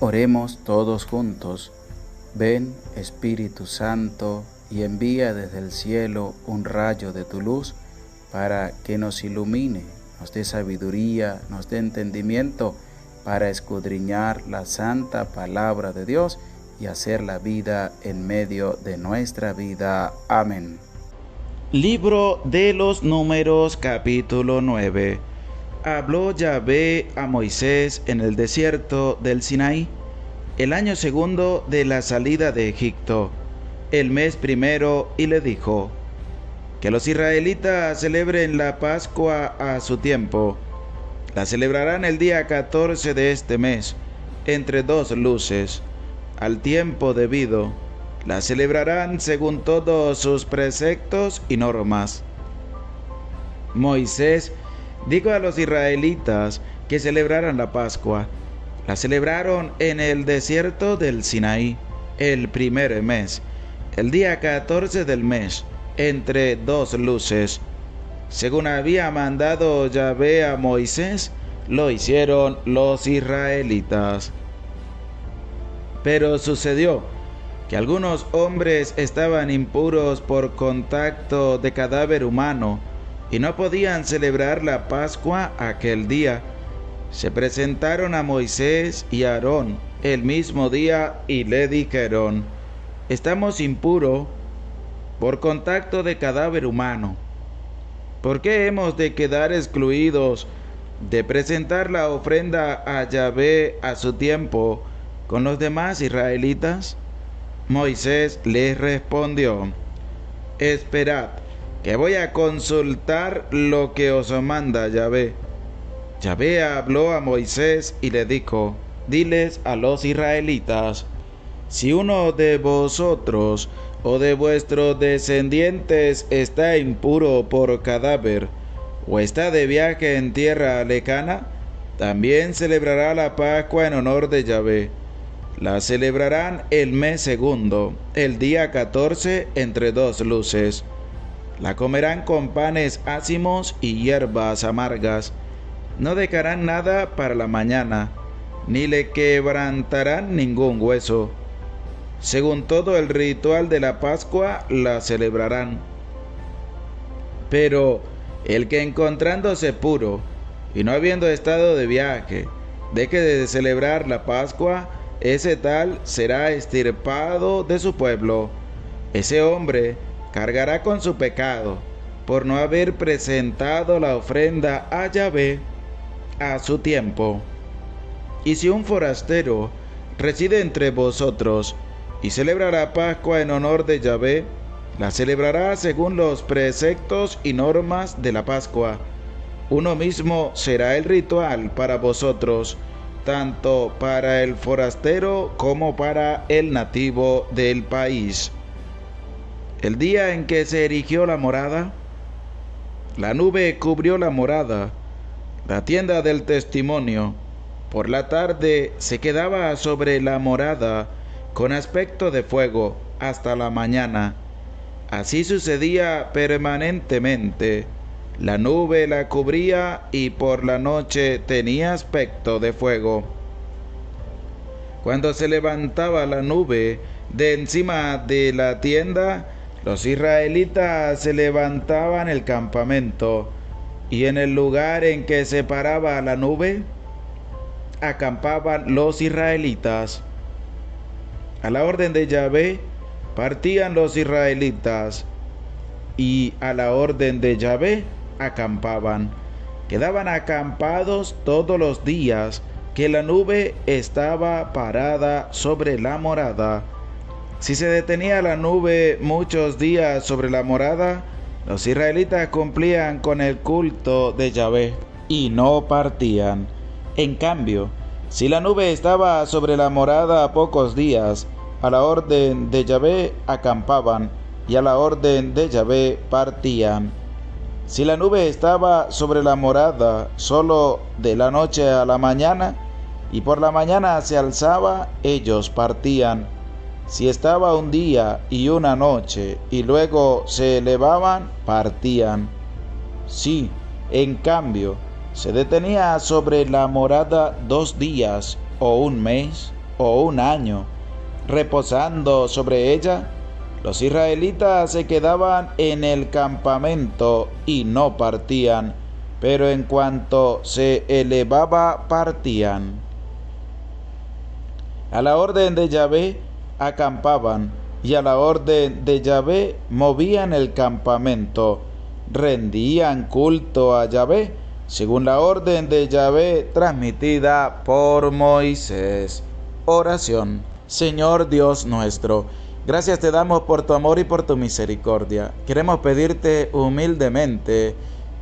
Oremos todos juntos. Ven, Espíritu Santo, y envía desde el cielo un rayo de tu luz para que nos ilumine, nos dé sabiduría, nos dé entendimiento para escudriñar la santa palabra de Dios y hacer la vida en medio de nuestra vida. Amén. Libro de los Números, capítulo 9. Habló Yahvé a Moisés en el desierto del Sinaí, el año segundo de la salida de Egipto, el mes primero, y le dijo: que los israelitas celebren la Pascua a su tiempo. La celebrarán el día 14 de este mes, entre dos luces, al tiempo debido. La celebrarán según todos sus preceptos y normas. Moisés dijo a los israelitas que celebraran la Pascua. La celebraron en el desierto del Sinaí, el primer mes, el día 14 del mes, entre dos luces. Según había mandado Yahvé a Moisés, lo hicieron los israelitas. Pero sucedió que algunos hombres estaban impuros por contacto de cadáver humano y no podían celebrar la Pascua aquel día. Se presentaron a Moisés y a Aarón el mismo día y le dijeron: estamos impuros por contacto de cadáver humano. ¿Por qué hemos de quedar excluidos de presentar la ofrenda a Yahvé a su tiempo con los demás israelitas? Moisés les respondió: esperad, que voy a consultar lo que os manda Yahvé. Yahvé habló a Moisés y le dijo: diles a los israelitas: si uno de vosotros o de vuestros descendientes está impuro por cadáver, o está de viaje en tierra lejana, también celebrará la Pascua en honor de Yahvé. La celebrarán el mes segundo, el día 14, entre dos luces. La comerán con panes ácimos y hierbas amargas. No dejarán nada para la mañana, ni le quebrantarán ningún hueso. Según todo el ritual de la Pascua, la celebrarán. Pero el que, encontrándose puro y no habiendo estado de viaje, deje de celebrar la Pascua, ese tal será extirpado de su pueblo. Ese hombre cargará con su pecado por no haber presentado la ofrenda a Yahvé a su tiempo. Y si un forastero reside entre vosotros y celebra la Pascua en honor de Yahvé, la celebrará según los preceptos y normas de la Pascua. Uno mismo será el ritual para vosotros, tanto para el forastero como para el nativo del país. El día en que se erigió la morada, la nube cubrió la morada, la tienda del testimonio. Por la tarde se quedaba sobre la morada con aspecto de fuego hasta la mañana. Así sucedía permanentemente. La nube la cubría y por la noche tenía aspecto de fuego. Cuando se levantaba la nube de encima de la tienda, los israelitas se levantaban el campamento, y en el lugar en que se paraba la nube, acampaban los israelitas. A la orden de Yahvé partían los israelitas, y a la orden de Yahvé acampaban. Quedaban acampados todos los días que la nube estaba parada sobre la morada. Si se detenía la nube muchos días sobre la morada, los israelitas cumplían con el culto de Yahvé y no partían. En cambio, si la nube estaba sobre la morada pocos días, a la orden de Yahvé acampaban, y a la orden de Yahvé partían. Si la nube estaba sobre la morada solo de la noche a la mañana, y por la mañana se alzaba, ellos partían. Si estaba un día y una noche, y luego se elevaban, partían. Si, en cambio, se detenía sobre la morada 2 días, o un mes, o un año, reposando sobre ella, los israelitas se quedaban en el campamento y no partían, pero en cuanto se elevaba, partían. A la orden de Yahvé acampaban, y a la orden de Yahvé movían el campamento. Rendían culto a Yahvé, según la orden de Yahvé transmitida por Moisés. Oración. Señor Dios nuestro, gracias te damos por tu amor y por tu misericordia. Queremos pedirte humildemente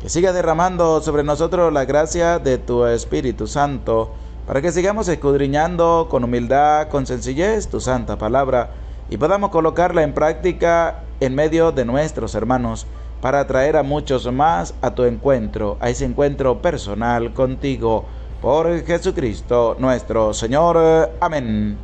que sigas derramando sobre nosotros la gracia de tu Espíritu Santo, para que sigamos escudriñando con humildad, con sencillez tu santa palabra, y podamos colocarla en práctica en medio de nuestros hermanos, para atraer a muchos más a tu encuentro, a ese encuentro personal contigo, por Jesucristo nuestro Señor. Amén.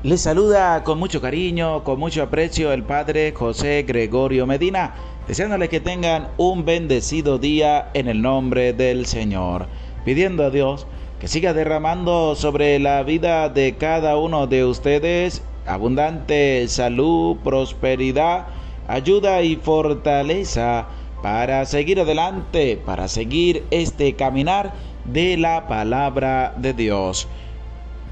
Les saluda con mucho cariño, con mucho aprecio el Padre José Gregorio Medina, deseándoles que tengan un bendecido día en el nombre del Señor, pidiendo a Dios que siga derramando sobre la vida de cada uno de ustedes abundante salud, prosperidad, ayuda y fortaleza para seguir adelante, para seguir este caminar de la palabra de Dios.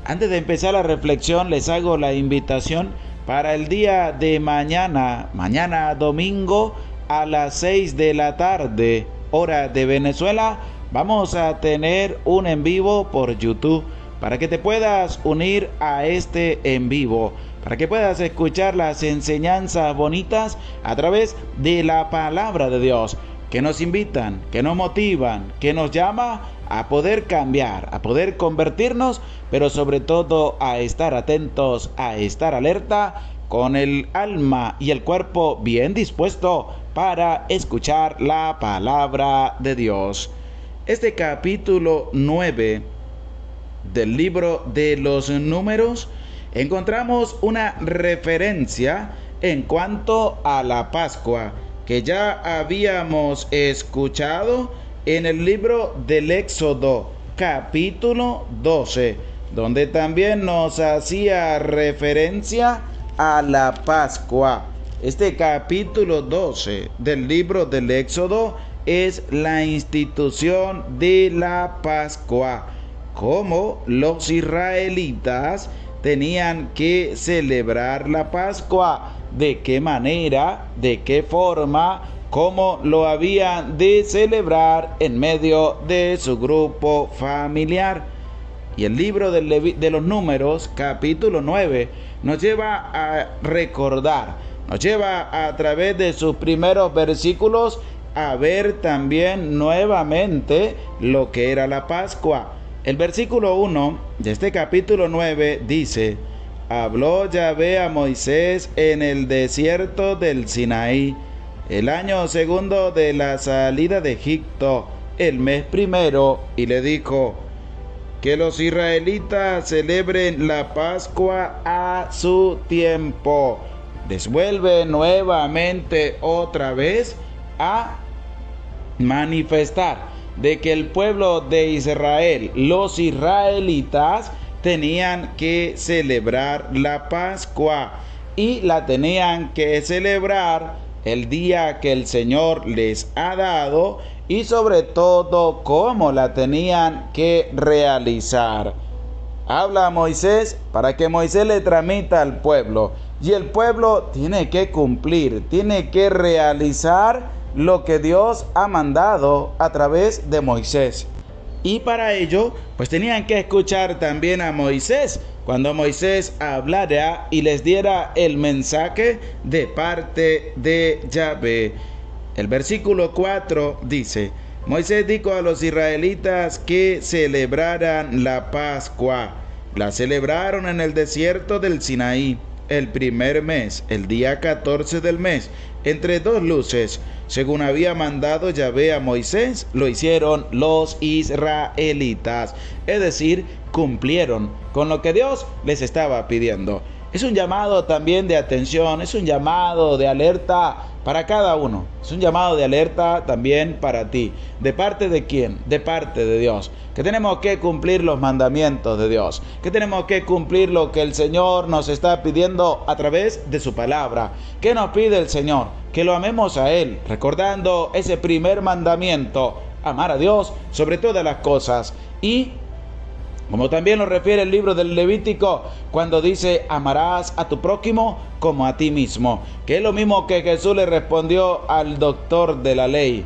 Antes de empezar la reflexión, les hago la invitación para el día de mañana domingo a las 6 de la tarde, hora de Venezuela. Vamos a tener un en vivo por YouTube para que te puedas unir a este en vivo, para que puedas escuchar las enseñanzas bonitas a través de la palabra de Dios, que nos invitan, que nos motivan, que nos llama a poder cambiar, a poder convertirnos, pero sobre todo a estar atentos, a estar alerta, con el alma y el cuerpo bien dispuesto para escuchar la palabra de Dios. Este capítulo 9 del libro de los Números, encontramos una referencia en cuanto a la Pascua, que ya habíamos escuchado en el libro del Éxodo, capítulo 12, donde también nos hacía referencia a la Pascua. Este capítulo 12 del libro del Éxodo es la institución de la Pascua, cómo los israelitas tenían que celebrar la Pascua, de qué manera, de qué forma, cómo lo habían de celebrar en medio de su grupo familiar. Y el libro de los Números, capítulo 9, nos lleva a recordar, nos lleva a través de sus primeros versículos a ver también nuevamente lo que era la Pascua. El versículo 1 de este capítulo 9 dice: habló Yahvé a Moisés en el desierto del Sinaí, el año segundo de la salida de Egipto, el mes primero, y le dijo: que los israelitas celebren la Pascua a su tiempo. Vuelve nuevamente otra vez a manifestar de que el pueblo de Israel, los israelitas, tenían que celebrar la Pascua, y la tenían que celebrar el día que el Señor les ha dado, y sobre todo cómo la tenían que realizar. Habla a Moisés para que Moisés le transmita al pueblo, y el pueblo tiene que cumplir, tiene que realizar lo que Dios ha mandado a través de Moisés. Y para ello, pues tenían que escuchar también a Moisés, cuando Moisés hablara y les diera el mensaje de parte de Yahvé. El versículo 4 dice: Moisés dijo a los israelitas que celebraran la Pascua. La celebraron en el desierto del Sinaí, el primer mes, el día 14 del mes, entre dos luces, según había mandado Yahvé a Moisés, lo hicieron los israelitas. Es decir, cumplieron con lo que Dios les estaba pidiendo. Es un llamado también de atención, es un llamado de alerta para cada uno. Es un llamado de alerta también para ti. ¿De parte de quién? De parte de Dios. Que tenemos que cumplir los mandamientos de Dios. Que tenemos que cumplir lo que el Señor nos está pidiendo a través de su palabra. ¿Qué nos pide el Señor? Que lo amemos a Él, recordando ese primer mandamiento: amar a Dios sobre todas las cosas. Y como también lo refiere el libro del Levítico, cuando dice: amarás a tu prójimo como a ti mismo, que es lo mismo que Jesús le respondió al doctor de la ley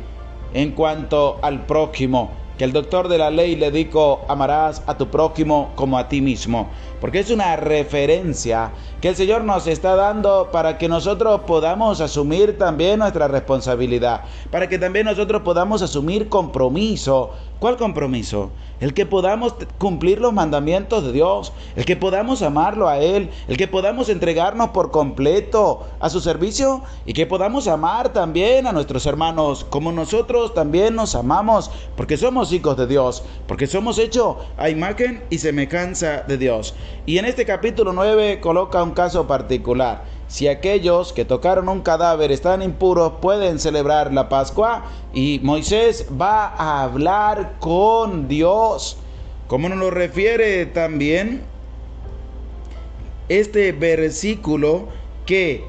en cuanto al prójimo, que el doctor de la ley le dijo: amarás a tu prójimo como a ti mismo, porque es una referencia que el Señor nos está dando para que nosotros podamos asumir también nuestra responsabilidad, para que también nosotros podamos asumir compromiso. ¿Cuál compromiso? El que podamos cumplir los mandamientos de Dios, el que podamos amarlo a Él, el que podamos entregarnos por completo a su servicio y que podamos amar también a nuestros hermanos como nosotros también nos amamos, porque somos hijos de Dios, porque somos hechos a imagen y semejanza de Dios. Y en este capítulo 9 coloca un caso particular. Si aquellos que tocaron un cadáver están impuros, pueden celebrar la Pascua. Y Moisés va a hablar con Dios, como nos lo refiere también este versículo que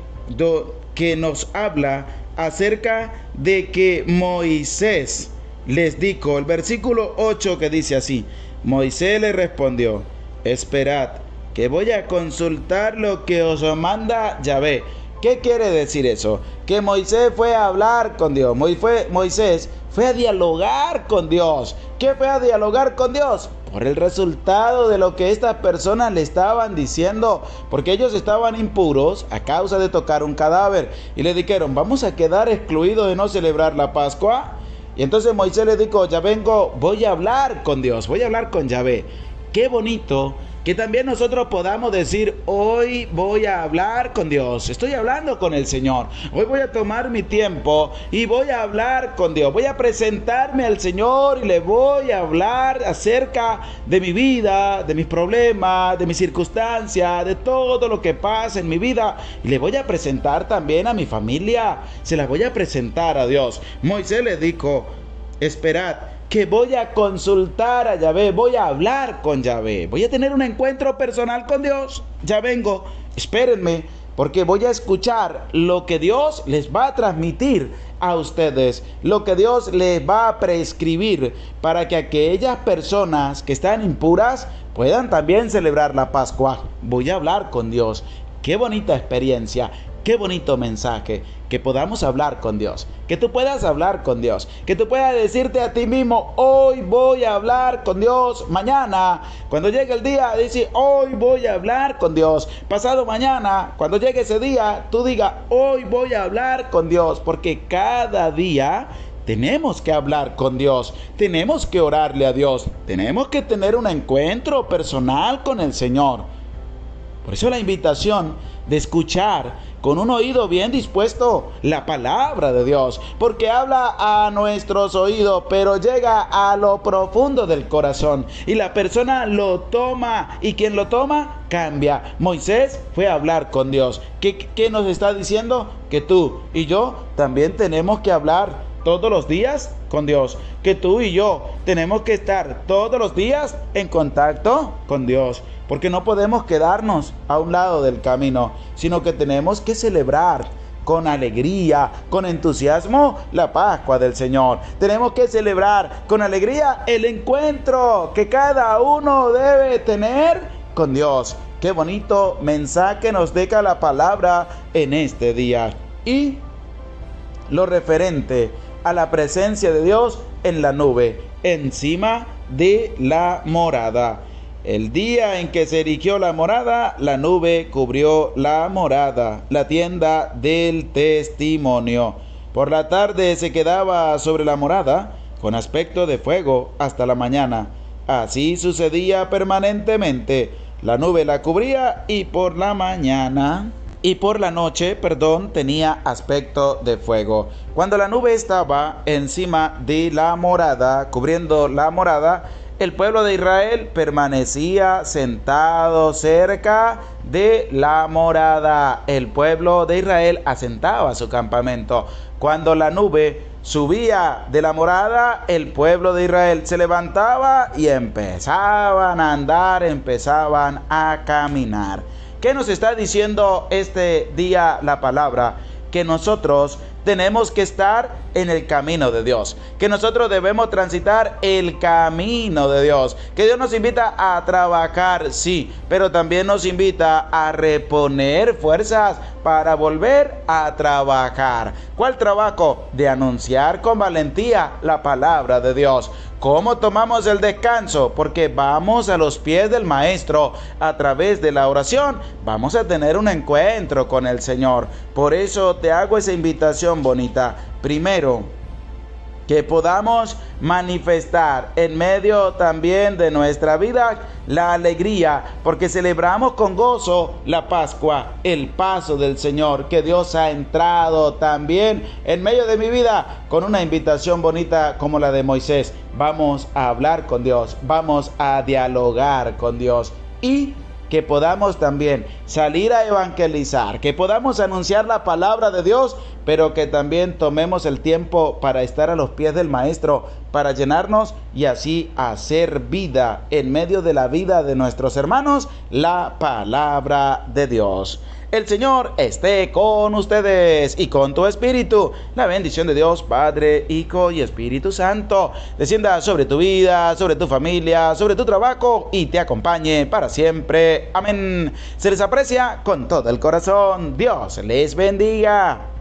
nos habla acerca de que Moisés les dijo, el versículo 8, que dice así: Moisés le respondió: esperad, que voy a consultar lo que os manda Yahvé. ¿Qué quiere decir eso? Que Moisés fue a hablar con Dios. Moisés fue a dialogar con Dios. ¿Qué fue a dialogar con Dios? Por el resultado de lo que estas personas le estaban diciendo, porque ellos estaban impuros a causa de tocar un cadáver. Y le dijeron: vamos a quedar excluidos de no celebrar la Pascua. Y entonces Moisés le dijo: ya vengo, voy a hablar con Dios, voy a hablar con Yahvé. Qué bonito que también nosotros podamos decir: hoy voy a hablar con Dios, estoy hablando con el Señor, hoy voy a tomar mi tiempo y voy a hablar con Dios, voy a presentarme al Señor y le voy a hablar acerca de mi vida, de mis problemas, de mis circunstancias, de todo lo que pasa en mi vida, y le voy a presentar también a mi familia, se la voy a presentar a Dios. Moisés le dijo: esperad, que voy a consultar a Yahvé, voy a hablar con Yahvé, voy a tener un encuentro personal con Dios, ya vengo, espérenme, porque voy a escuchar lo que Dios les va a transmitir a ustedes, lo que Dios les va a prescribir para que aquellas personas que están impuras puedan también celebrar la Pascua. Voy a hablar con Dios. Qué bonita experiencia, qué bonito mensaje, que podamos hablar con Dios, que tú puedas hablar con Dios, que tú puedas decirte a ti mismo: hoy voy a hablar con Dios. Mañana, cuando llegue el día, dice: hoy voy a hablar con Dios. Pasado mañana, cuando llegue ese día, tú diga: hoy voy a hablar con Dios, porque cada día tenemos que hablar con Dios, tenemos que orarle a Dios, tenemos que tener un encuentro personal con el Señor. Por eso la invitación de escuchar con un oído bien dispuesto la palabra de Dios, porque habla a nuestros oídos, pero llega a lo profundo del corazón y la persona lo toma, y quien lo toma cambia. Moisés fue a hablar con Dios. ¿Qué nos está diciendo? Que tú y yo también tenemos que hablar todos los días con Dios, que tú y yo tenemos que estar todos los días en contacto con Dios, porque no podemos quedarnos a un lado del camino, sino que tenemos que celebrar con alegría, con entusiasmo, la Pascua del Señor. Tenemos que celebrar con alegría el encuentro que cada uno debe tener con Dios. Qué bonito mensaje nos deja la palabra en este día. Y lo referente a la presencia de Dios en la nube, encima de la morada. El día en que se erigió la morada, la nube cubrió la morada, la tienda del testimonio. Por la tarde se quedaba sobre la morada, con aspecto de fuego, hasta la mañana. Así sucedía permanentemente. La nube la cubría y por la noche, tenía aspecto de fuego. Cuando la nube estaba encima de la morada, cubriendo la morada, el pueblo de Israel permanecía sentado cerca de la morada. El pueblo de Israel asentaba su campamento. Cuando la nube subía de la morada, el pueblo de Israel se levantaba y empezaban a andar, empezaban a caminar. ¿Qué nos está diciendo este día la palabra? Que nosotros tenemos que estar en el camino de Dios, que nosotros debemos transitar el camino de Dios, que Dios nos invita a trabajar, sí, pero también nos invita a reponer fuerzas para volver a trabajar. ¿Cuál trabajo? De anunciar con valentía la palabra de Dios. ¿Cómo tomamos el descanso? Porque vamos a los pies del Maestro. A través de la oración vamos a tener un encuentro con el Señor. Por eso te hago esa invitación bonita. Primero, que podamos manifestar en medio también de nuestra vida la alegría, porque celebramos con gozo la Pascua, el paso del Señor, que Dios ha entrado también en medio de mi vida con una invitación bonita como la de Moisés. Vamos a hablar con Dios, vamos a dialogar con Dios y que podamos también salir a evangelizar, que podamos anunciar la palabra de Dios, pero que también tomemos el tiempo para estar a los pies del Maestro, para llenarnos y así hacer vida en medio de la vida de nuestros hermanos, la palabra de Dios. El Señor esté con ustedes y con tu espíritu. La bendición de Dios, Padre, Hijo y Espíritu Santo, descienda sobre tu vida, sobre tu familia, sobre tu trabajo y te acompañe para siempre. Amén. Se les aprecia con todo el corazón. Dios les bendiga.